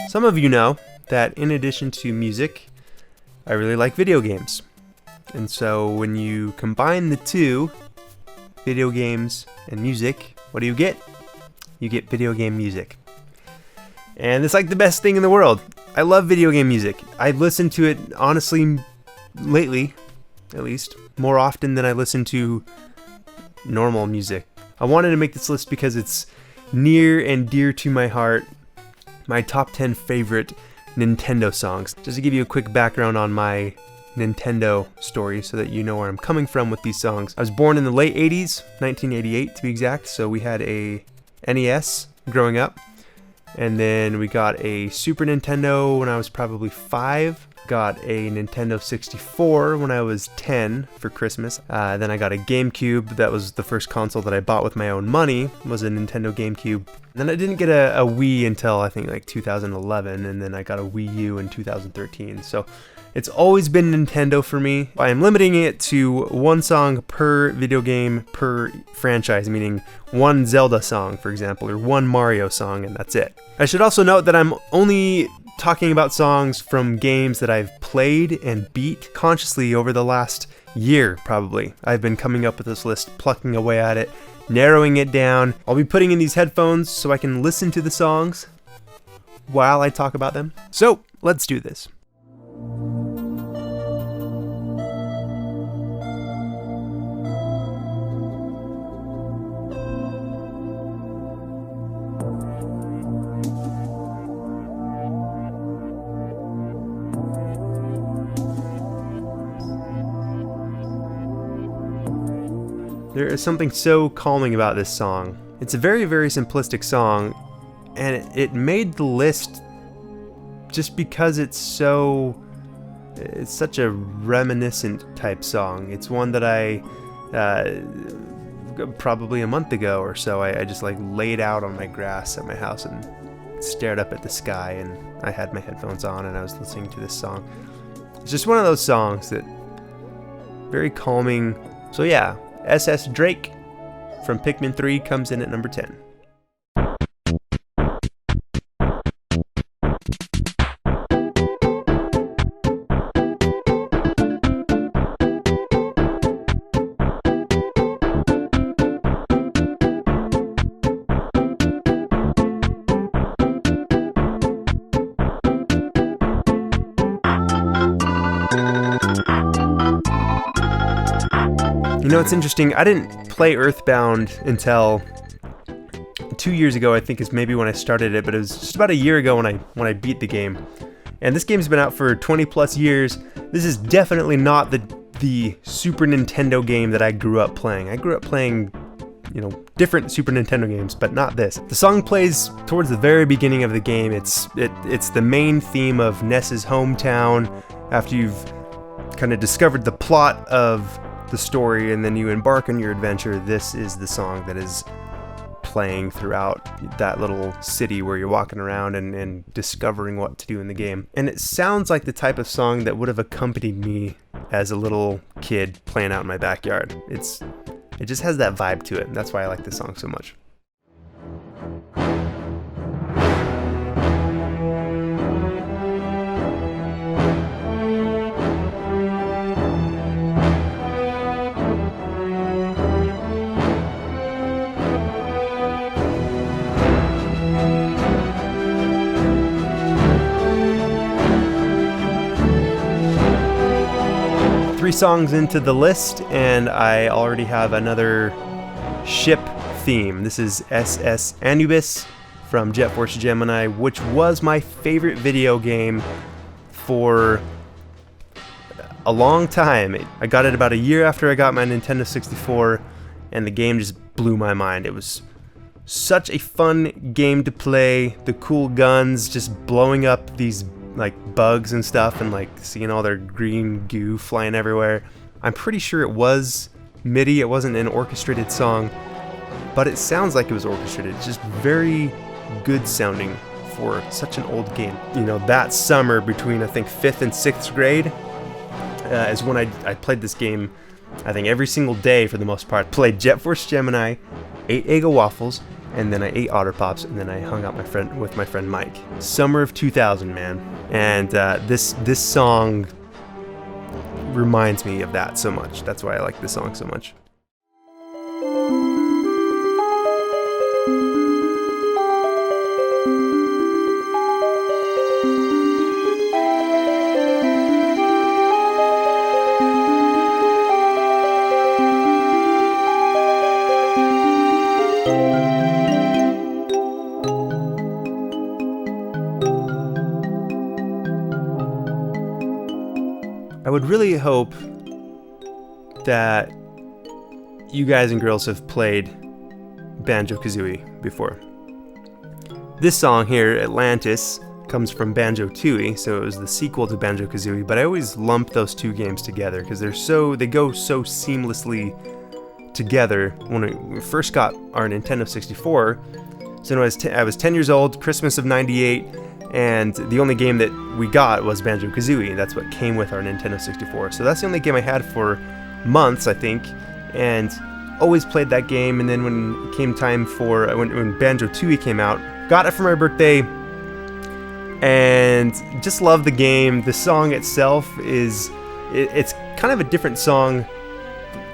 Some of you know that in addition to music, I really like video games. And so when you combine the two, video games and music, what do you get? You get video game music. And it's like the best thing in the world. I love video game music. I listen to it, honestly, lately, at least, more often than I listen to normal music. I wanted to make this list because it's near and dear to my heart. My top 10 favorite Nintendo songs. Just to give you a quick background on my Nintendo story so that you know where I'm coming from with these songs. I was born in the late 80s, 1988 to be exact, so we had a NES growing up, and then we got a Super Nintendo when I was probably 5, got a Nintendo 64 when I was 10 for Christmas, then I got a GameCube. That was the first console that I bought with my own money, was a Nintendo GameCube. Then I didn't get a Wii until I think like 2011, and then I got a Wii U in 2013. So it's always been Nintendo for me. I am limiting it to one song per video game per franchise, meaning one Zelda song, for example, or one Mario song, and that's it. I should also note that I'm only talking about songs from games that I've played and beat consciously over the last year, probably. I've been coming up with this list, plucking away at it, narrowing it down. I'll be putting in these headphones so I can listen to the songs while I talk about them. So, let's do this. There is something so calming about this song. It's a very, very simplistic song, and it made the list just because it's such a reminiscent type song. It's one that I, probably a month ago or so, I just like laid out on my grass at my house and stared up at the sky, and I had my headphones on and I was listening to this song. It's just one of those songs that, very calming. So yeah, S.S.Drake from Pikmin 3 comes in at number 10. You know, it's interesting, I didn't play Earthbound until 2 years ago, I think is maybe when I started it, but it was just about a year ago when I beat the game. And this game's been out for 20 plus years. This is definitely not the Super Nintendo game that I grew up playing. I grew up playing, you know, different Super Nintendo games, but not this. The song plays towards the very beginning of the game. It's the main theme of Ness's hometown after you've kind of discovered the plot of the story and then you embark on your adventure. This is the song that is playing throughout that little city where you're walking around and discovering what to do in the game. And it sounds like the type of song that would have accompanied me as a little kid playing out in my backyard. It just has that vibe to it. That's why I like this song so much. Three songs into the list, and I already have another ship theme. This is SS Anubis from Jet Force Gemini, which was my favorite video game for a long time. I got it about a year after I got my Nintendo 64, and the game just blew my mind. It was such a fun game to play. The cool guns just blowing up these like bugs and stuff, and like seeing all their green goo flying everywhere. I'm pretty sure it was MIDI, it wasn't an orchestrated song, but it sounds like it was orchestrated. It's just very good sounding for such an old game. You know, that summer between I think 5th and 6th grade is when I played this game I think every single day for the most part. Played Jet Force Gemini, ate Eggo waffles, and then I ate Otter Pops, and then I hung out with my friend Mike. Summer of 2000, man. And this song reminds me of that so much. That's why I like this song so much. I would really hope that you guys and girls have played Banjo-Kazooie before. This song here, Atlantis, comes from Banjo-Tooie, so it was the sequel to Banjo-Kazooie, but I always lump those two games together because they go so seamlessly together. When we first got our Nintendo 64, so I was 10 years old, Christmas of '98, and the only game that we got was Banjo-Kazooie. That's what came with our Nintendo 64. So that's the only game I had for months, I think, and always played that game. And then when it came time for, when Banjo-Tooie came out, got it for my birthday, and just loved the game. The song itself it's kind of a different song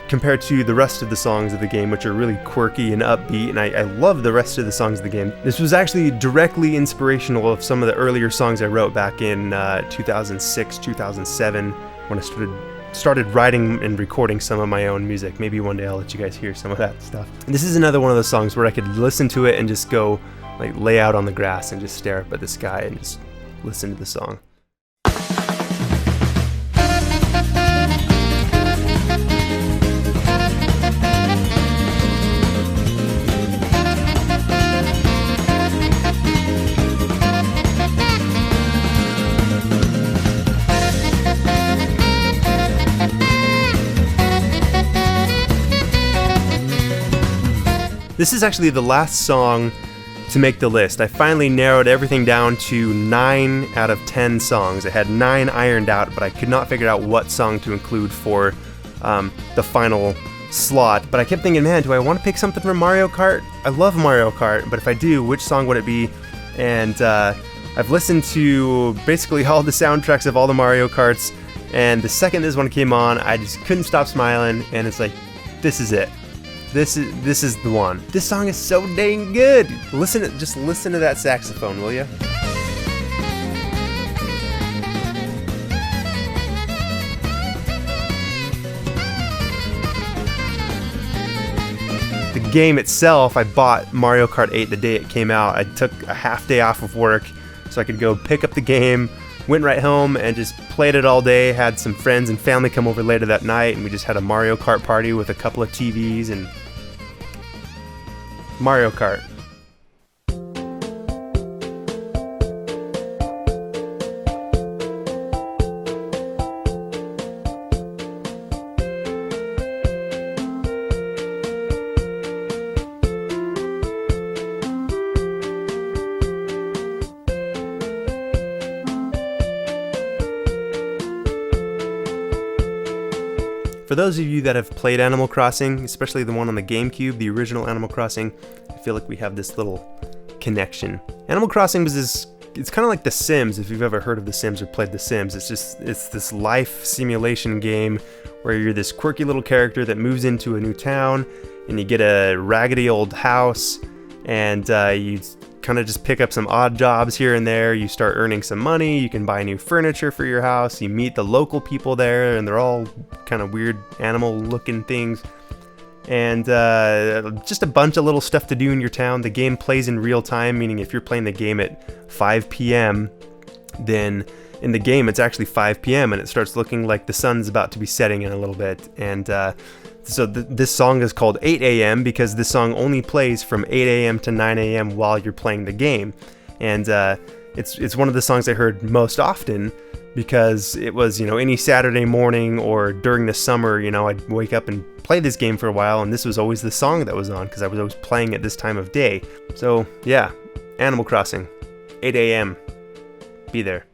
compared to the rest of the songs of the game, which are really quirky and upbeat, and I love the rest of the songs of the game. This was actually directly inspirational of some of the earlier songs I wrote back in 2006, 2007, when I started writing and recording some of my own music. Maybe one day I'll let you guys hear some of that stuff. And this is another one of those songs where I could listen to it and just go like lay out on the grass and just stare up at the sky and just listen to the song. This is actually the last song to make the list. I finally narrowed everything down to 9 out of 10 songs. I had 9 ironed out, but I could not figure out what song to include for the final slot. But I kept thinking, man, do I want to pick something from Mario Kart? I love Mario Kart, but if I do, which song would it be? And I've listened to basically all the soundtracks of all the Mario Karts, and the second this one came on, I just couldn't stop smiling, and it's like, this is it. This is the one. This song is so dang good. Just listen to that saxophone, will you? The game itself, I bought Mario Kart 8 the day it came out. I took a half day off of work so I could go pick up the game, went right home and just played it all day. Had some friends and family come over later that night, and we just had a Mario Kart party with a couple of TVs and Mario Kart. For those of you that have played Animal Crossing, especially the one on the GameCube, the original Animal Crossing, I feel like we have this little connection. Animal Crossing it's kind of like The Sims, if you've ever heard of The Sims or played The Sims. It's this life simulation game where you're this quirky little character that moves into a new town, and you get a raggedy old house, and you kind of just pick up some odd jobs here and there. You start earning some money, you can buy new furniture for your house, you meet the local people there, and they're all kind of weird animal looking things, and just a bunch of little stuff to do in your town. The game plays in real time, meaning if you're playing the game at 5 p.m, then in the game it's actually 5 p.m, and it starts looking like the sun's about to be setting in a little bit. And so this song is called 8 a.m. because this song only plays from 8 a.m. to 9 a.m. while you're playing the game. And it's one of the songs I heard most often because it was, any Saturday morning or during the summer, I'd wake up and play this game for a while, and this was always the song that was on because I was always playing at this time of day. So yeah, Animal Crossing, 8 a.m. Be there.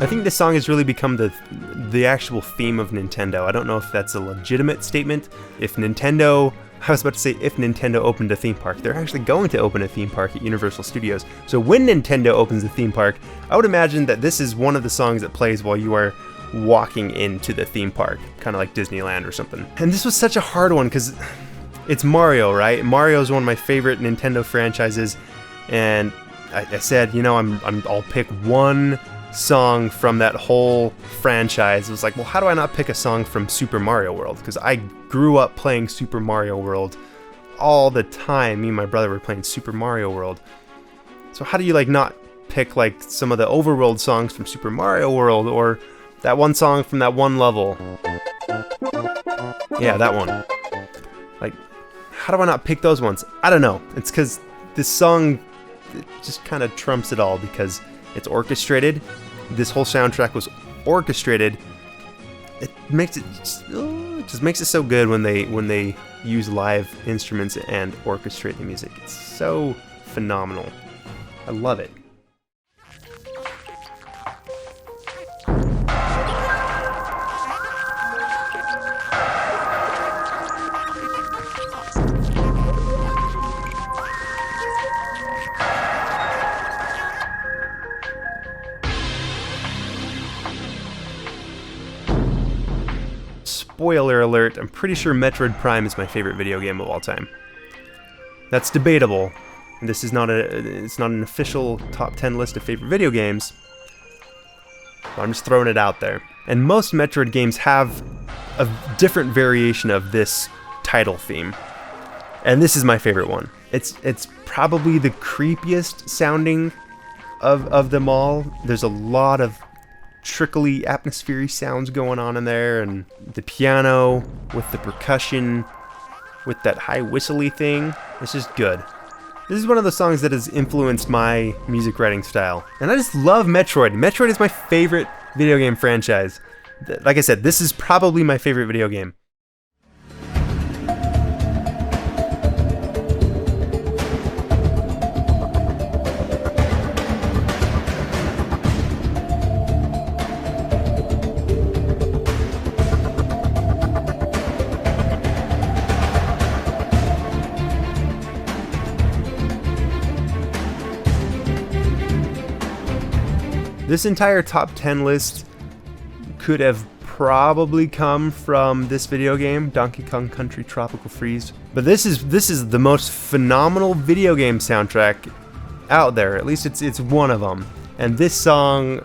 I think this song has really become the actual theme of Nintendo. I don't know if that's a legitimate statement. If Nintendo opened a theme park, they're actually going to open a theme park at Universal Studios. So when Nintendo opens a theme park, I would imagine that this is one of the songs that plays while you are walking into the theme park, kind of like Disneyland or something. And this was such a hard one because it's Mario, right? Mario is one of my favorite Nintendo franchises, and I said, you know, I'll pick one song from that whole franchise. It was like, well, how do I not pick a song from Super Mario World? Because I grew up playing Super Mario World all the time. Me and my brother were playing Super Mario World. So how do you like not pick like some of the overworld songs from Super Mario World, or that one song from that one level? Yeah, that one. Like, how do I not pick those ones? I don't know. It's because this song, it just kind of trumps it all because it's orchestrated. This whole soundtrack was orchestrated. It just makes it so good when they use live instruments and orchestrate the music. It's so phenomenal. I love it. Spoiler alert, I'm pretty sure Metroid Prime is my favorite video game of all time. That's debatable. This is it's not an official top 10 list of favorite video games. But I'm just throwing it out there. And most Metroid games have a different variation of this title theme. And this is my favorite one. It's probably the creepiest sounding of them all. There's a lot of trickly atmospheric sounds going on in there, and the piano with the percussion with that high whistly thing, it's just good. This is one of the songs that has influenced my music writing style, and I just love Metroid. Metroid is my favorite video game franchise. Like I said, this is probably my favorite video game. This entire top 10 list could have probably come from this video game, Donkey Kong Country Tropical Freeze. But this is the most phenomenal video game soundtrack out there. At least it's one of them. And this song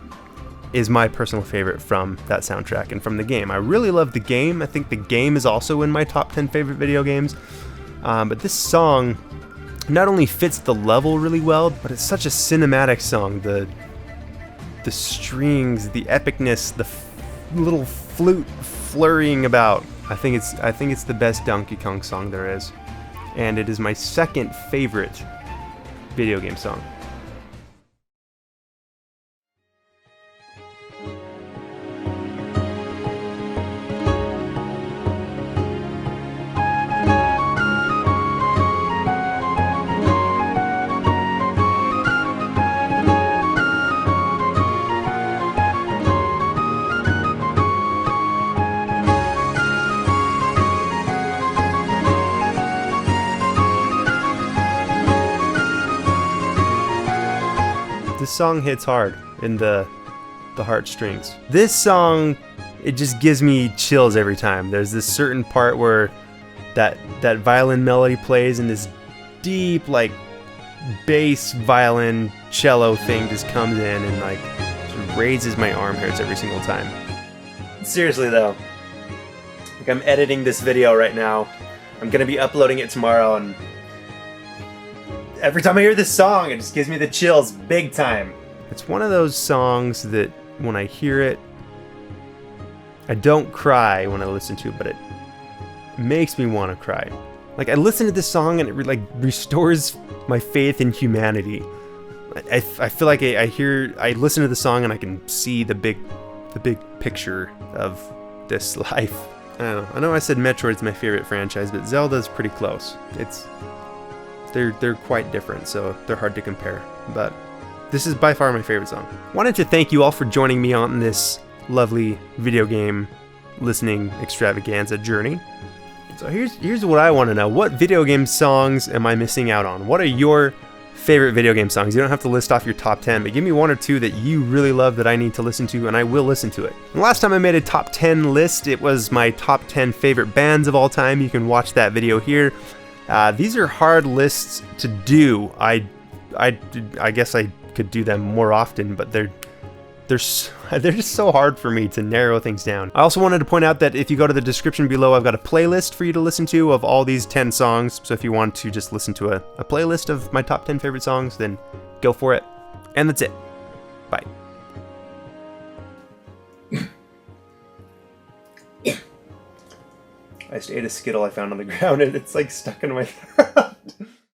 is my personal favorite from that soundtrack and from the game. I really love the game. I think the game is also in my top 10 favorite video games. But this song not only fits the level really well, but it's such a cinematic song. The strings, the epicness, the little flute flurrying about. I think it's the best Donkey Kong song there is, and it is my second favorite video game song. This song hits hard in the heartstrings. This song, it just gives me chills every time. There's this certain part where that violin melody plays and this deep like bass violin cello thing just comes in and like just raises my arm hairs every single time. Seriously though, like I'm editing this video right now. I'm gonna be uploading it tomorrow, and every time I hear this song, it just gives me the chills big time. It's one of those songs that when I hear it, I don't cry when I listen to it, but it makes me want to cry. Like, I listen to this song and it like restores my faith in humanity. I feel like I listen to the song and I can see the big picture of this life. I don't know. I know I said Metroid's my favorite franchise, but Zelda's pretty close. They're quite different, so they're hard to compare. But This is by far my favorite song. Wanted to thank you all for joining me on this lovely video game listening extravaganza journey. So here's what I want to know. What video game songs am I missing out on? What are your favorite video game songs? You don't have to list off your top 10, but give me 1 or 2 that you really love that I need to listen to, and I will listen to it. And last time I made a top 10 list, it was my top 10 favorite bands of all time. You can watch that video here. These are hard lists to do. I guess I could do them more often, but they're just so hard for me to narrow things down. I also wanted to point out that if you go to the description below, I've got a playlist for you to listen to of all these 10 songs. So if you want to just listen to a playlist of my top 10 favorite songs, then go for it. And that's it. Bye. I just ate a Skittle I found on the ground and it's like stuck in my throat.